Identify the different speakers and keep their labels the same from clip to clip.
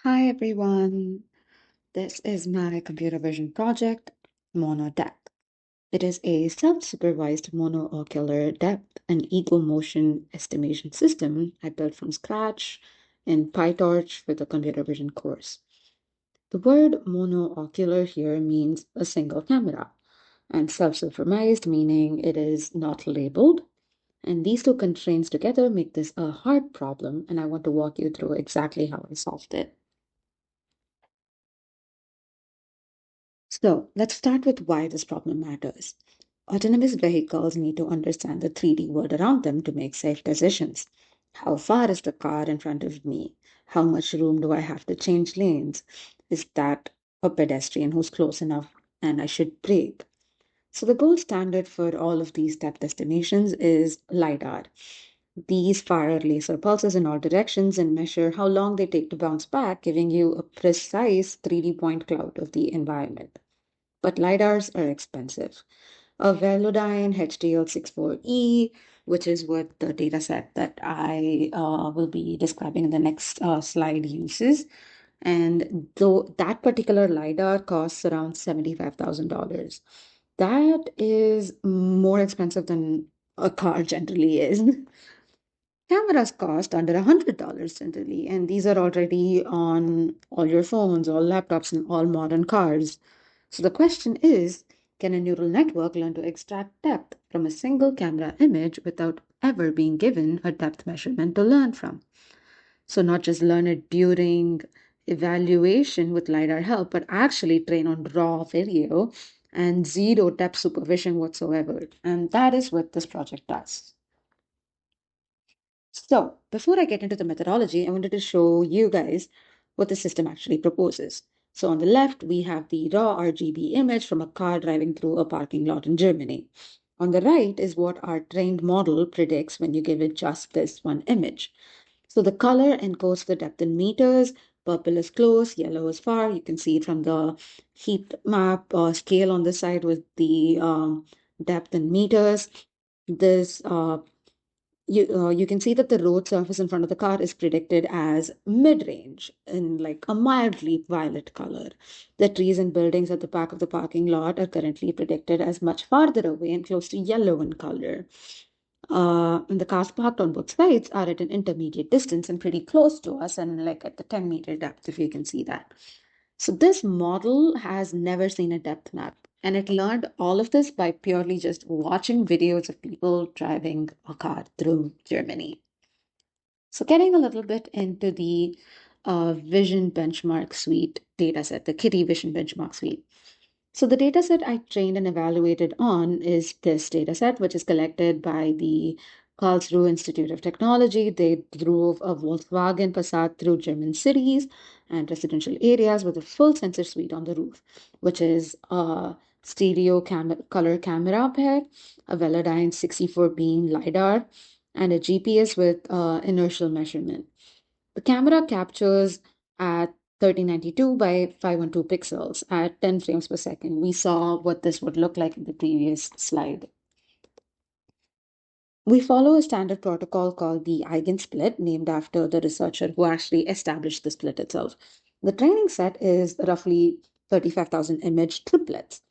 Speaker 1: Hi everyone, this is my computer vision project, MonoDepth. It is a self-supervised monoocular depth and equal motion estimation system I built from scratch in PyTorch for the computer vision course. The word monoocular here means a single camera, and self-supervised meaning it is not labeled. And these two constraints together make this a hard problem, and I want to walk you through exactly how I solved it. So let's start with why this problem matters. Autonomous vehicles need to understand the 3D world around them to make safe decisions. How far is the car in front of me? How much room do I have to change lanes? Is that a pedestrian who's close enough and I should brake? So the gold standard for all of these depth estimations is LiDAR. These fire laser pulses in all directions and measure how long they take to bounce back, giving you a precise 3D point cloud of the environment. But LiDARs are expensive. A Velodyne HTL64E, which is what the dataset that I will be describing in the next slide uses. And though that particular LiDAR costs around $75,000, that is more expensive than a car generally is. Cameras cost under $100 generally, and these are already on all your phones, all laptops, and all modern cars. So the question is, can a neural network learn to extract depth from a single camera image without ever being given a depth measurement to learn from? So not just learn it during evaluation with LiDAR help, but actually train on raw video and zero depth supervision whatsoever. And that is what this project does. So, before I get into the methodology, I wanted to show you guys what the system actually proposes. So, on the left, we have the raw RGB image from a car driving through a parking lot in Germany. On the right is what our trained model predicts when you give it just this one image. So, the color encodes the depth in meters. Purple is close, yellow is far. You can see it from the heat map scale on the side with the depth in meters. This you can see that the road surface in front of the car is predicted as mid-range in like a mildly violet color. The trees and buildings at the back of the parking lot are currently predicted as much farther away and close to yellow in color. And the cars parked on both sides are at an intermediate distance and pretty close to us and like at the 10-meter depth, if you can see that. So this model has never seen a depth map, and it learned all of this by purely just watching videos of people driving a car through Germany. So getting a little bit into the Vision Benchmark Suite dataset, the Kitty Vision Benchmark Suite. So the dataset I trained and evaluated on is this dataset, which is collected by the Karlsruhe Institute of Technology. They drove a Volkswagen Passat through German cities and residential areas with a full sensor suite on the roof, which is a stereo color camera pair, a Velodyne 64 beam LiDAR, and a GPS with inertial measurement. The camera captures at 3092 by 512 pixels at 10 frames per second. We saw what this would look like in the previous slide. We follow a standard protocol called the eigensplit, named after the researcher who actually established the split itself. The training set is roughly 35,000 image triplets.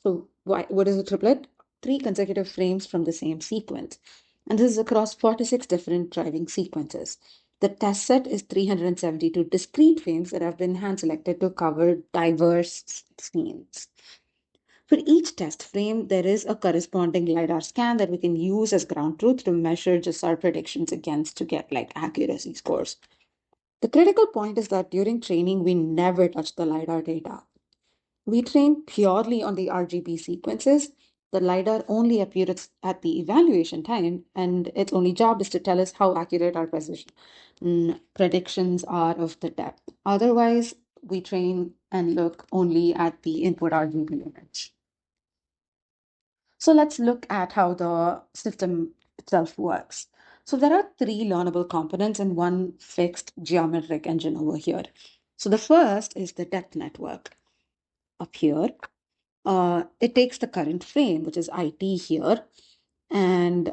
Speaker 1: So what is a triplet? 3 consecutive frames from the same sequence. And this is across 46 different driving sequences. The test set is 372 discrete frames that have been hand-selected to cover diverse scenes. For each test frame, there is a corresponding LiDAR scan that we can use as ground truth to measure just our predictions against to get like accuracy scores. The critical point is that during training, we never touch the LiDAR data. We train purely on the RGB sequences. The LiDAR only appears at the evaluation time, and its only job is to tell us how accurate our precision predictions are of the depth. Otherwise, we train and look only at the input RGB image. So let's look at how the system itself works. So there are 3 learnable components and one fixed geometric engine over here. So the first is the depth network up here. It takes the current frame, which is IT here, and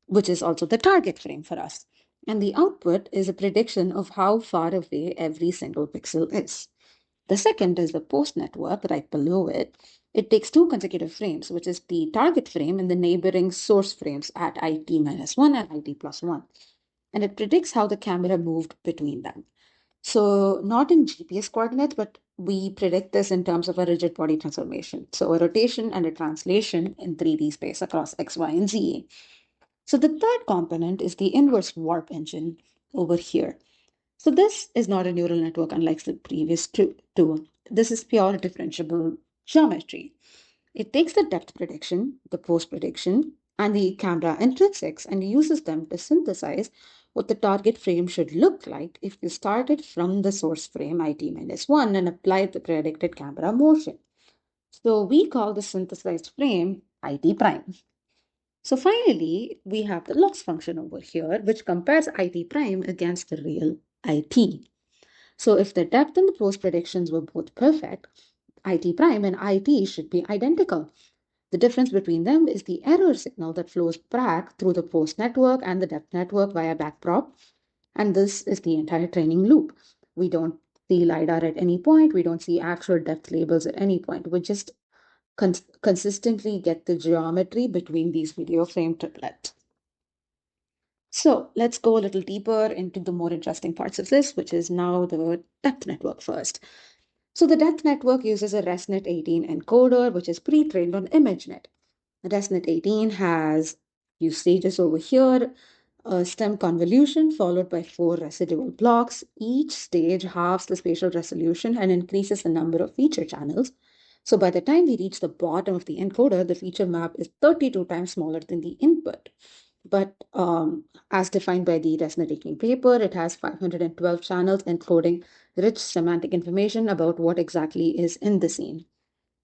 Speaker 1: which is also the target frame for us. And the output is a prediction of how far away every single pixel is. The second is the post network right below it. It takes two consecutive frames, which is the target frame and the neighboring source frames at IT-1 and IT+1. And it predicts how the camera moved between them. So not in GPS coordinates, but we predict this in terms of a rigid body transformation. So a rotation and a translation in 3D space across X, Y, and Z. So the third component is the inverse warp engine over here. So this is not a neural network unlike the previous two. This is pure differentiable geometry. It takes the depth prediction, the post prediction, and the camera intrinsics and uses them to synthesize what the target frame should look like if you started from the source frame IT-1 and applied the predicted camera motion. So we call the synthesized frame IT prime. So finally, we have the loss function over here, which compares IT prime against the real IT. So if the depth and the post predictions were both perfect, IT prime and IT should be identical. The difference between them is the error signal that flows back through the post network and the depth network via backprop. And this is the entire training loop. We don't see LiDAR at any point. We don't see actual depth labels at any point. We just consistently get the geometry between these video frame triplets. So let's go a little deeper into the more interesting parts of this, which is now the depth network first. So the depth network uses a ResNet 18 encoder, which is pre-trained on ImageNet. ResNet 18 has few stages over here, a stem convolution followed by 4 residual blocks. Each stage halves the spatial resolution and increases the number of feature channels. So by the time we reach the bottom of the encoder, the feature map is 32 times smaller than the input. But as defined by the ResNet 18 paper, it has 512 channels encoding rich semantic information about what exactly is in the scene.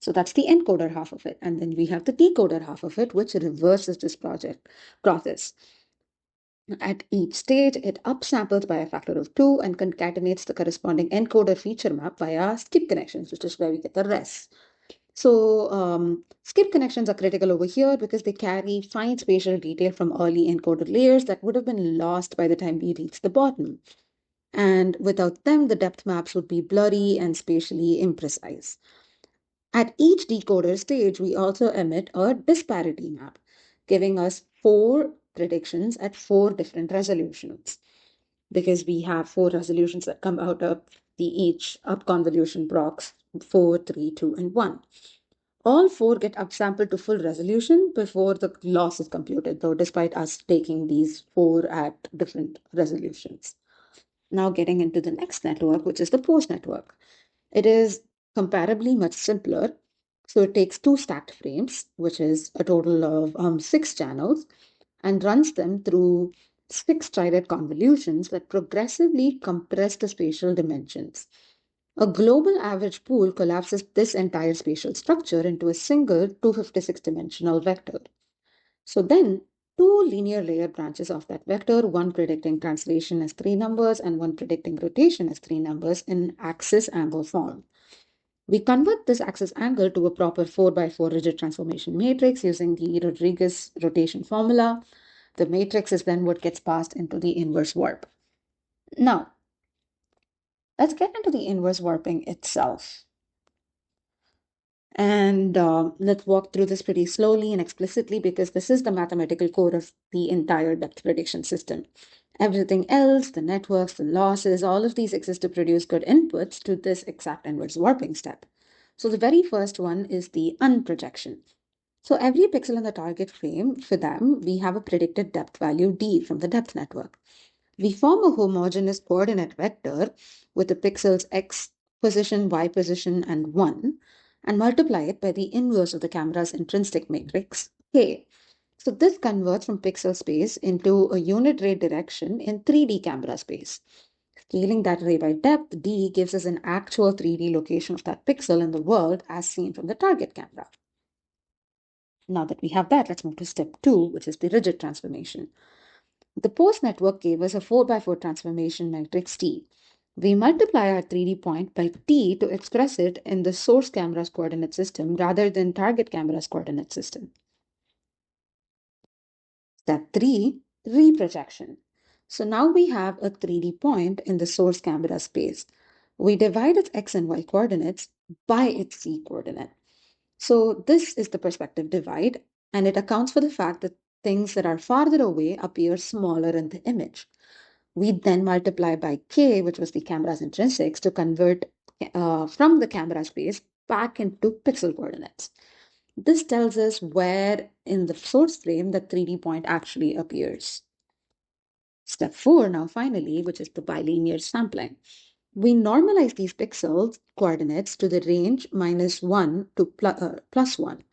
Speaker 1: So that's the encoder half of it. And then we have the decoder half of it, which reverses this process. At each stage, it upsamples by a factor of 2 and concatenates the corresponding encoder feature map via skip connections, which is where we get the res. So skip connections are critical over here because they carry fine spatial detail from early encoded layers that would have been lost by the time we reach the bottom. And without them, the depth maps would be blurry and spatially imprecise. At each decoder stage, we also emit a disparity map, giving us 4 predictions at 4 different resolutions, because we have 4 resolutions that come out of the each up-convolution blocks 4, 3, 2, and 1. All 4 get upsampled to full resolution before the loss is computed, though, despite us taking these 4 at different resolutions. Now getting into the next network, which is the post network. It is comparably much simpler. So it takes 2 stacked frames, which is a total of 6 channels, and runs them through 6 triad convolutions that progressively compress the spatial dimensions. A global average pool collapses this entire spatial structure into a single 256-dimensional vector. So then 2 linear layer branches of that vector, one predicting translation as 3 numbers and one predicting rotation as 3 numbers in axis angle form. We convert this axis angle to a proper 4x4 rigid transformation matrix using the Rodriguez rotation formula. The matrix is then what gets passed into the inverse warp. Now, let's get into the inverse warping itself. And let's walk through this pretty slowly and explicitly because this is the mathematical core of the entire depth prediction system. Everything else, the networks, the losses, all of these exist to produce good inputs to this exact inverse warping step. So the very first one is the unprojection. So every pixel in the target frame, for them, we have a predicted depth value d from the depth network. We form a homogeneous coordinate vector with the pixels x position, y position, and 1, and multiply it by the inverse of the camera's intrinsic matrix, k. So this converts from pixel space into a unit ray direction in 3D camera space. Scaling that ray by depth, d gives us an actual 3D location of that pixel in the world as seen from the target camera. Now that we have that, let's move to step 2, which is the rigid transformation. The post network gave us a 4x4 transformation matrix T. We multiply our 3D point by T to express it in the source camera's coordinate system rather than target camera's coordinate system. Step 3, reprojection. So now we have a 3D point in the source camera space. We divide its x and y coordinates by its z coordinate. So this is the perspective divide, and it accounts for the fact that things that are farther away appear smaller in the image. We then multiply by k, which was the camera's intrinsics, to convert from the camera space back into pixel coordinates. This tells us where in the source frame the 3D point actually appears. Step 4 now finally, which is the bilinear sampling. We normalize these pixel coordinates to the range -1 to +1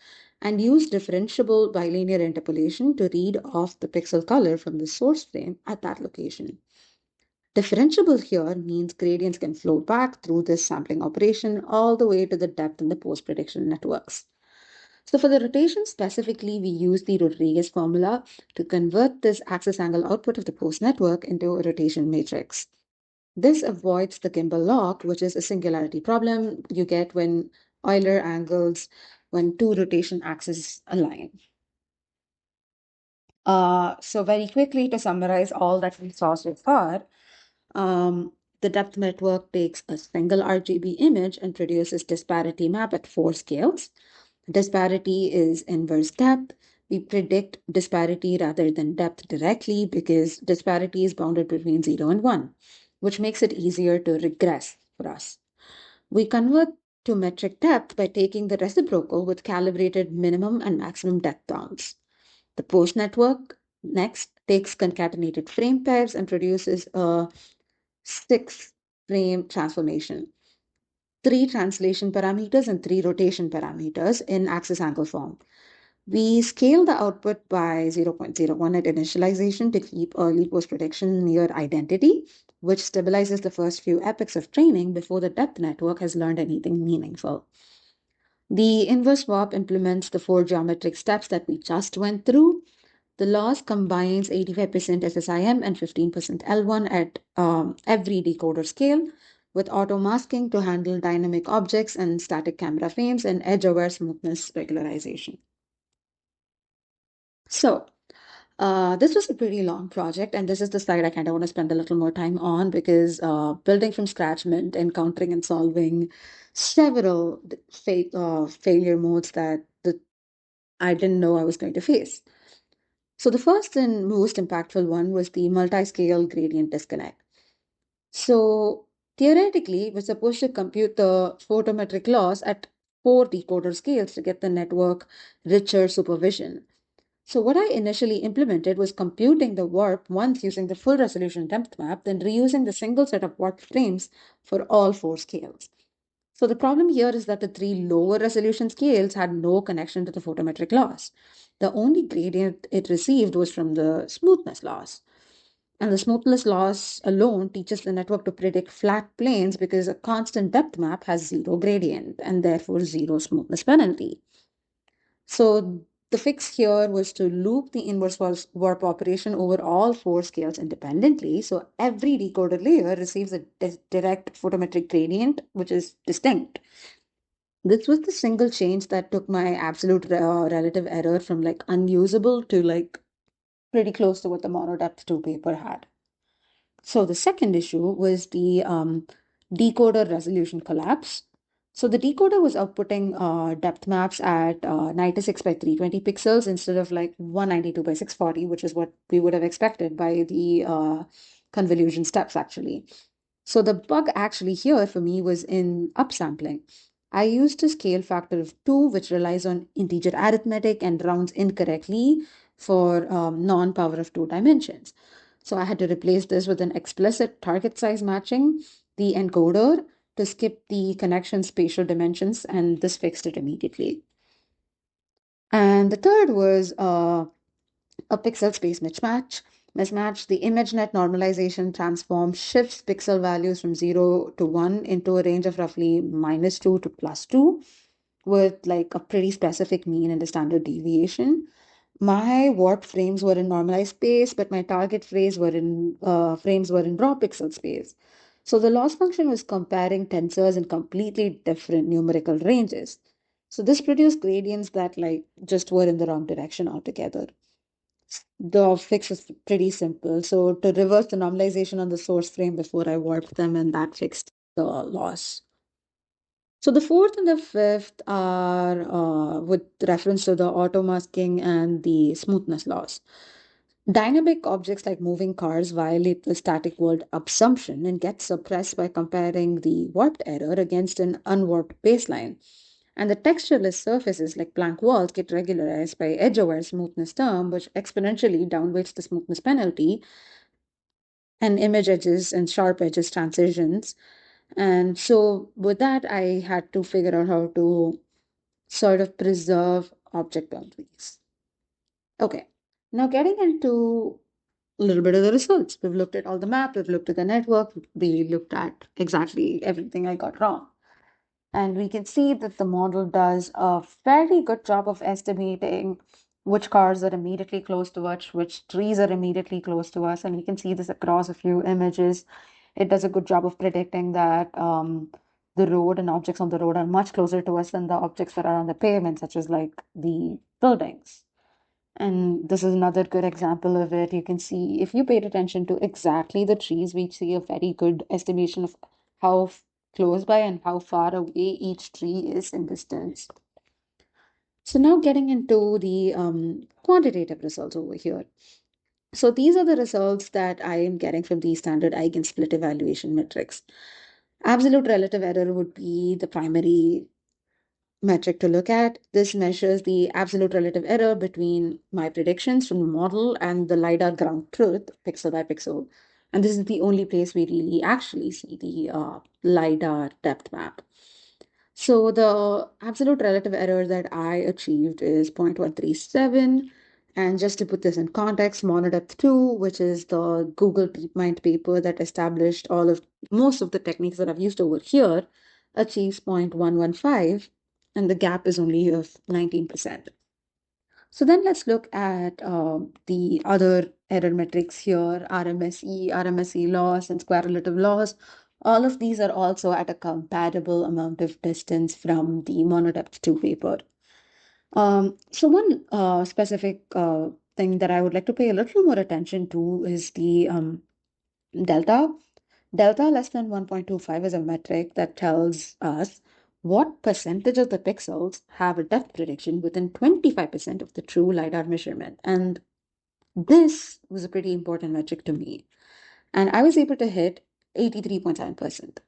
Speaker 1: and use differentiable bilinear interpolation to read off the pixel color from the source frame at that location. Differentiable here means gradients can flow back through this sampling operation all the way to the depth in the post-prediction networks. So for the rotation specifically, we use the Rodriguez formula to convert this axis angle output of the post network into a rotation matrix. This avoids the gimbal lock, which is a singularity problem you get when Euler angles when two rotation axes align. So very quickly to summarize all that we saw so far, the depth network takes a single RGB image and produces disparity map at 4 scales. Disparity is inverse depth. We predict disparity rather than depth directly because disparity is bounded between 0 and 1, which makes it easier to regress for us. We convert to metric depth by taking the reciprocal with calibrated minimum and maximum depth bounds. The post network next takes concatenated frame pairs and produces a 6-frame transformation, 3 translation parameters and 3 rotation parameters in axis angle form. We scale the output by 0.01 at initialization to keep early post-prediction near identity, which stabilizes the first few epochs of training before the depth network has learned anything meaningful. The inverse swap implements the 4 geometric steps that we just went through. The loss combines 85% SSIM and 15% L1 at every decoder scale, with auto masking to handle dynamic objects and static camera frames and edge-aware smoothness regularization. So, this was a pretty long project, and this is the slide I kind of want to spend a little more time on because building from scratch meant encountering and solving several failure modes that I didn't know I was going to face. So the first and most impactful one was the multi-scale gradient disconnect. So theoretically, we're supposed to compute the photometric loss at 4 decoder scales to get the network richer supervision. So what I initially implemented was computing the warp once using the full resolution depth map, then reusing the single set of warp frames for all 4 scales. So the problem here is that the 3 lower resolution scales had no connection to the photometric loss. The only gradient it received was from the smoothness loss. And the smoothness loss alone teaches the network to predict flat planes because a constant depth map has 0 gradient and therefore 0 smoothness penalty. So the fix here was to loop the inverse warp operation over all 4 scales independently. So every decoder layer receives a direct photometric gradient, which is distinct. This was the single change that took my absolute relative error from like unusable to like pretty close to what the MonoDepth 2 paper had. So the second issue was the decoder resolution collapse. So the decoder was outputting depth maps at 96 by 320 pixels instead of like 192 by 640, which is what we would have expected by the convolution steps actually. So the bug actually here for me was in upsampling. I used a scale factor of 2, which relies on integer arithmetic and rounds incorrectly for non-power of 2 dimensions. So I had to replace this with an explicit target size matching the encoder to skip the connection spatial dimensions, and this fixed it immediately. And the third was a pixel space mismatch. The ImageNet normalization transform shifts pixel values from 0 to 1 into a range of roughly -2 to +2 with like a pretty specific mean and a standard deviation. My warp frames were in normalized space, but my target frames were in raw pixel space. So the loss function was comparing tensors in completely different numerical ranges. So this produced gradients that like just were in the wrong direction altogether. The fix is pretty simple. So to reverse the normalization on the source frame before I warped them, and that fixed the loss. So the fourth and the fifth are with reference to the auto masking and the smoothness loss. Dynamic objects like moving cars violate the static world assumption and get suppressed by comparing the warped error against an unwarped baseline. And the textureless surfaces like blank walls get regularized by edge-aware smoothness term, which exponentially downweights the smoothness penalty, and image edges and sharp edges transitions. And so with that, I had to figure out how to sort of preserve object boundaries. Okay, now getting into a little bit of the results. We've looked at all the map, we've looked at the network, we looked at exactly everything I got wrong. And we can see that the model does a fairly good job of estimating which cars are immediately close to us, which trees are immediately close to us. And we can see this across a few images. It does a good job of predicting that the road and objects on the road are much closer to us than the objects that are on the pavement, such as like the buildings. And this is another good example of it. You can see if you paid attention to exactly the trees, we see a very good estimation of how close by and how far away each tree is in distance. So now getting into the quantitative results over here. So these are the results that I am getting from the standard eigensplit evaluation metrics. Absolute relative error would be the primary metric to look at. This measures the absolute relative error between my predictions from the model and the LiDAR ground truth, pixel by pixel. And this is the only place we really actually see the LiDAR depth map. So the absolute relative error that I achieved is 0.137. And just to put this in context, MonoDepth 2, which is the Google DeepMind paper that established most of the techniques that I've used over here, achieves 0.115, and the gap is only of 19%. So then let's look at the other error metrics here, RMSE loss, and square relative loss. All of these are also at a comparable amount of distance from the MonoDepth 2 paper. So one specific thing that I would like to pay a little more attention to is the delta. Delta less than 1.25 is a metric that tells us what percentage of the pixels have a depth prediction within 25% of the true LiDAR measurement. And this was a pretty important metric to me. And I was able to hit 83.7%.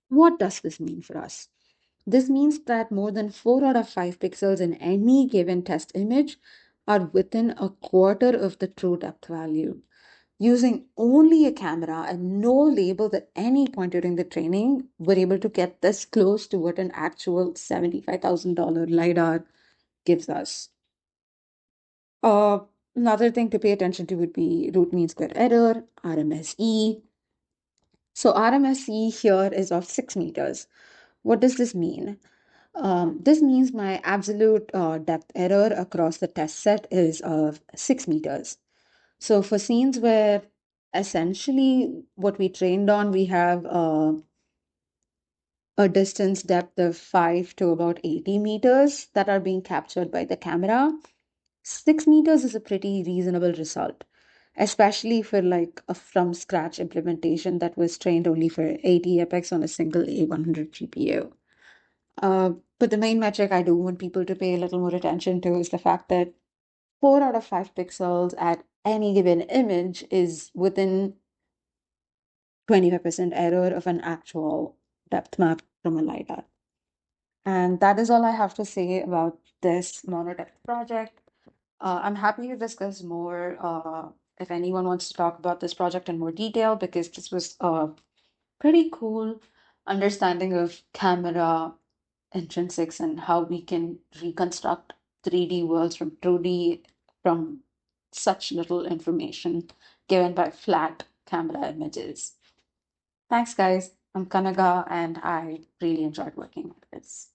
Speaker 1: What does this mean for us? This means that more than 4 out of 5 pixels in any given test image are within a quarter of the true depth value. Using only a camera and no labels at any point during the training, we're able to get this close to what an actual $75,000 LiDAR gives us. Another thing to pay attention to would be root mean square error, RMSE. So RMSE here is of 6 meters. What does this mean? This means my absolute depth error across the test set is of 6 meters. So for scenes where essentially what we trained on, we have a distance depth of 5 to about 80 meters that are being captured by the camera. 6 meters is a pretty reasonable result, especially for like a from scratch implementation that was trained only for 80 epochs on a single A100 GPU. But the main metric I do want people to pay a little more attention to is the fact that 4 out of 5 pixels at any given image is within 25% error of an actual depth map from a LiDAR. And that is all I have to say about this MonoDepth project. I'm happy to discuss more if anyone wants to talk about this project in more detail, because this was a pretty cool understanding of camera intrinsics and how we can reconstruct 3D worlds from 2D from such little information given by flat camera images. Thanks, guys. I'm Kanagha, and I really enjoyed working with this.